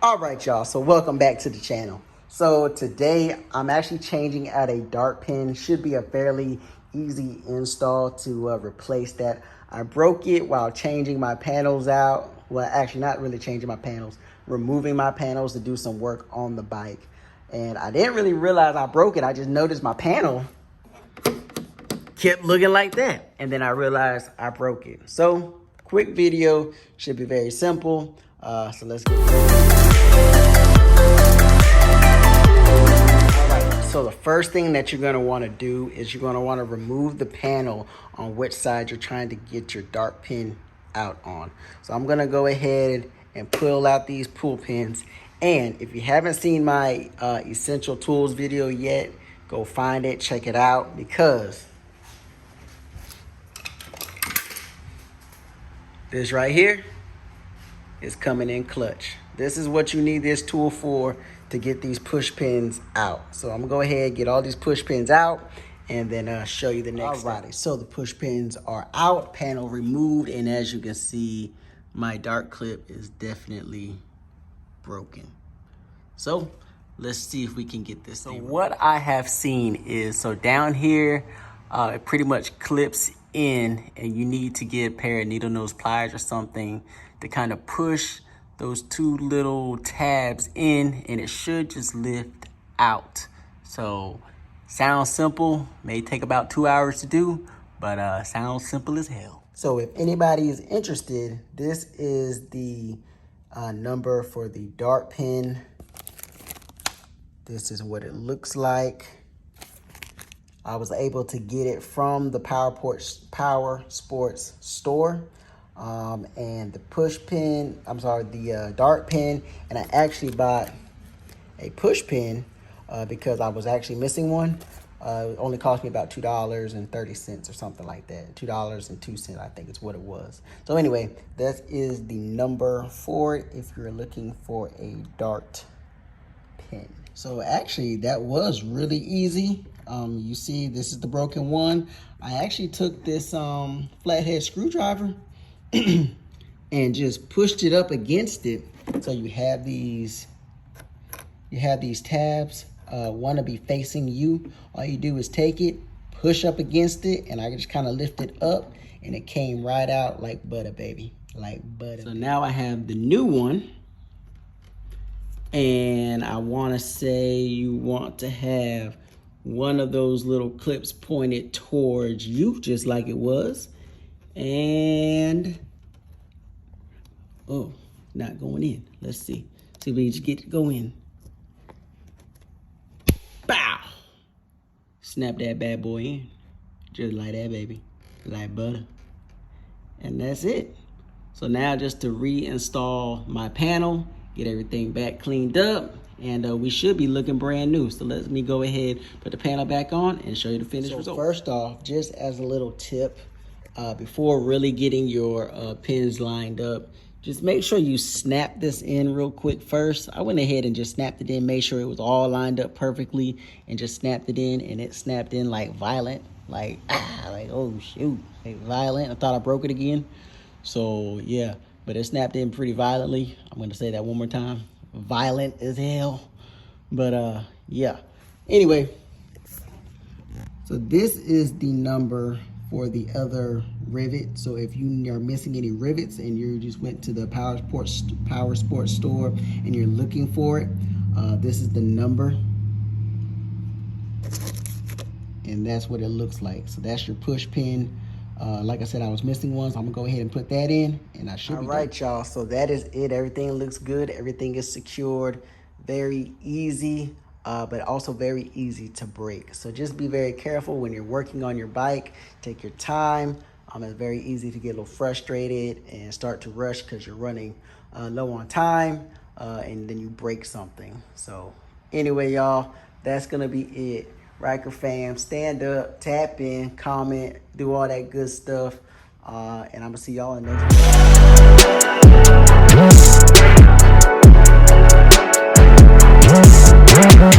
All right, y'all, so welcome back to the channel. So today I'm actually changing out a dart pin. Should be a fairly easy install to replace that. I broke it while changing my panels out. Well, actually not really changing my panels, removing my panels to do some work on the bike. And I didn't really realize I broke it. I just noticed my panel kept looking like that. And then I realized I broke it. So quick video, should be very simple. So let's get Alright, so the first thing that you're going to want to do is you're going to want to remove the panel on which side you're trying to get your dart pin out on. So I'm going to go ahead and pull out these pull pins. And if you haven't seen my essential tools video yet, go find it, check it out, because this right here is coming in clutch. This is what you need this tool for, to get these push pins out. So I'm gonna go ahead and get all these push pins out and then show you the next step. So the push pins are out, panel removed, and as you can see, my dart clip is definitely broken. So let's see if we can get this thing. So what I have seen is, so down here, it pretty much clips in, and you need to get a pair of needle nose pliers or something to kind of push those two little tabs in, and it should just lift out. So sounds simple, may take about 2 hours to do, but sounds simple as hell. So if anybody is interested, this is the number for the dart pin. This is what it looks like. I was able to get it from the PowerSports Store. And the the dart pin, and I actually bought a push pin because I was actually missing one. It only cost me about $2.30 or something like that. $2.02, I think is what it was. So anyway, that is the number for it if you're looking for a dart pin. So actually, that was really easy. You see, this is the broken one. I actually took this flathead screwdriver and just pushed it up against it. So you have these tabs, one to be facing you. All you do is take it, push up against it, and I just kind of lift it up, and it came right out like butter, baby, like butter. So now I have the new one, and I want to say you want to have one of those little clips pointed towards you, just like it was. And oh, not going in. Let's see. See if we just get it to go in. Bow! Snap that bad boy in. Just like that, baby. Like butter. And that's it. So now just to reinstall my panel, get everything back cleaned up, and we should be looking brand new. So let me go ahead, put the panel back on, and show you the finished result. First off, just as a little tip, before really getting your pins lined up, just make sure you snap this in real quick first. I went ahead and just snapped it in, made sure it was all lined up perfectly, and just snapped it in, and it snapped in like violent, like oh shoot, like violent. I thought I broke it again. So yeah, but it snapped in pretty violently. I'm gonna say that one more time, violent as hell. But yeah, anyway, so this is the number for the other rivet. So if you are missing any rivets and you just went to the PowerSports Store and you're looking for it, this is the number, and that's what it looks like. So that's your push pin. Like I said, I was missing one, so I'm gonna go ahead and put that in, and I should be done. All right, y'all, so that is it. Everything looks good, everything is secured. Very easy, but also very easy to break. So just be very careful when you're working on your bike. Take your time. It's very easy to get a little frustrated and start to rush because you're running low on time, and then you break something. So anyway, y'all, that's gonna be it. Ryker fam, stand up, tap in, comment, do all that good stuff, and I'm gonna see y'all in the next video.